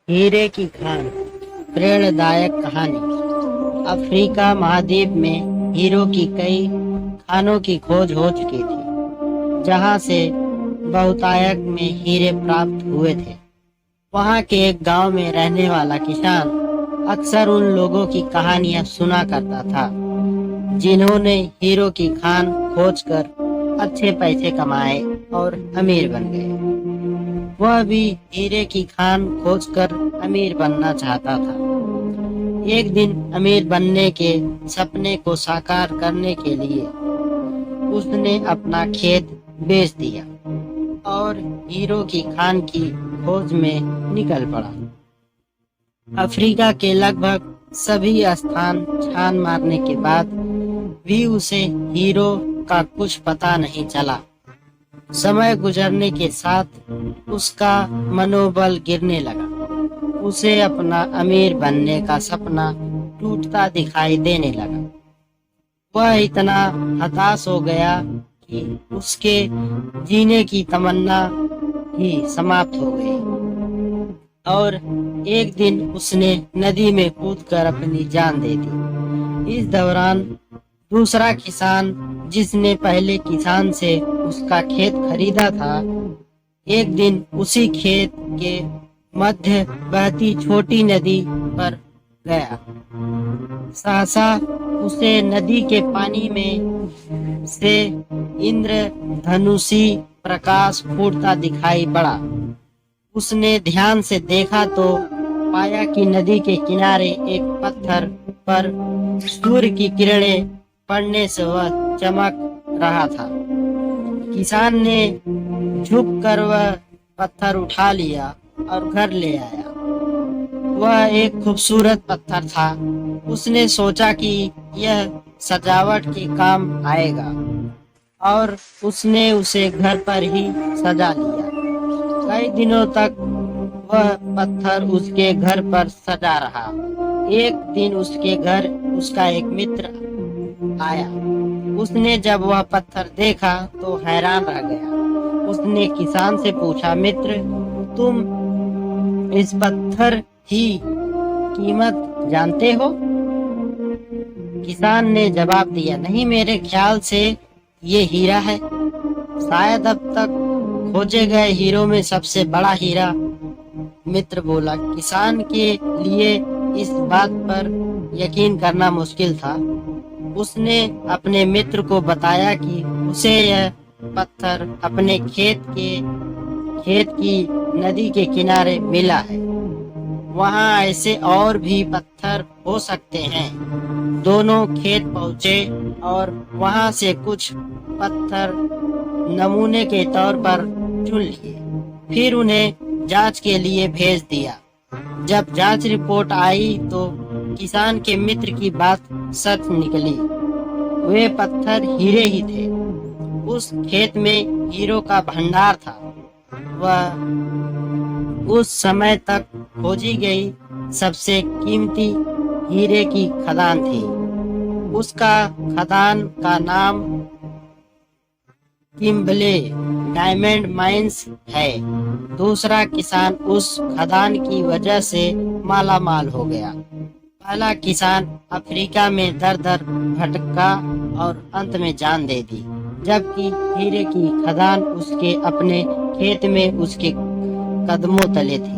हीरे की खान प्रेरणादायक कहानी। अफ्रीका महाद्वीप में हीरो की कई खानों की खोज हो चुकी थी, जहां से बहुतायत में हीरे प्राप्त हुए थे। वहां के एक गांव में रहने वाला किसान अक्सर उन लोगों की कहानियां सुना करता था, जिन्होंने हीरो की खान खोजकर अच्छे पैसे कमाए और अमीर बन गए। वह भी हीरे की खान खोजकर अमीर बनना चाहता था। एक दिन अमीर बनने के सपने को साकार करने के लिए उसने अपना खेत बेच दिया और हीरो की खान की खोज में निकल पड़ा। अफ्रीका के लगभग सभी स्थान छान मारने के बाद भी उसे हीरो का कुछ पता नहीं चला। समय गुजरने के साथ उसका मनोबल गिरने लगा। उसे अपना अमीर बनने का सपना टूटता दिखाई देने लगा। वह इतना हताश हो गया कि उसके जीने की तमन्ना ही समाप्त हो गई और एक दिन उसने नदी में कूदकर अपनी जान दे दी। इस दौरान दूसरा किसान, जिसने पहले किसान से उसका खेत खरीदा था, एक दिन उसी खेत के मध्य बहती छोटी नदी पर गया। सहसा उसे नदी के पानी में से इंद्रधनुषी प्रकाश फूटता दिखाई पड़ा। उसने ध्यान से देखा तो पाया कि नदी के किनारे एक पत्थर पर सूर्य की किरणें पड़ने से वह चमक रहा था। किसान ने झुककर वह पत्थर उठा लिया और घर ले आया। वह एक खूबसूरत पत्थर था। उसने सोचा कि यह सजावट के काम आएगा और उसने उसे घर पर ही सजा लिया। कई दिनों तक वह पत्थर उसके घर पर सजा रहा। एक दिन उसके घर उसका एक मित्र आया। उसने जब वह पत्थर देखा तो हैरान रह गया। उसने किसान से पूछा, मित्र, तुम इस पत्थर की कीमत जानते हो? किसान ने जवाब दिया, नहीं, मेरे ख्याल से ये हीरा है, शायद अब तक खोजे गए हीरो में सबसे बड़ा हीरा। मित्र बोला। किसान के लिए इस बात पर यकीन करना मुश्किल था। उसने अपने मित्र को बताया कि उसे यह पत्थर अपने खेत की नदी के किनारे मिला है। वहां ऐसे और भी पत्थर हो सकते हैं। दोनों खेत पहुंचे और वहां से कुछ पत्थर नमूने के तौर पर चुन लिए। फिर उन्हें जांच के लिए भेज दिया। जब जांच रिपोर्ट आई तो किसान के मित्र की बात सच निकली। वे पत्थर हीरे ही थे। उस खेत में हीरो का भंडार था। वह उस समय तक खोजी गई सबसे कीमती हीरे की खदान थी। उसका खदान का नाम किम्बले डायमंड माइंस है। दूसरा किसान उस खदान की वजह से माला माल हो गया। पहला किसान अफ्रीका में दर दर भटका और अंत में जान दे दी, जबकि हीरे की खदान उसके अपने खेत में उसके कदमों तले थी।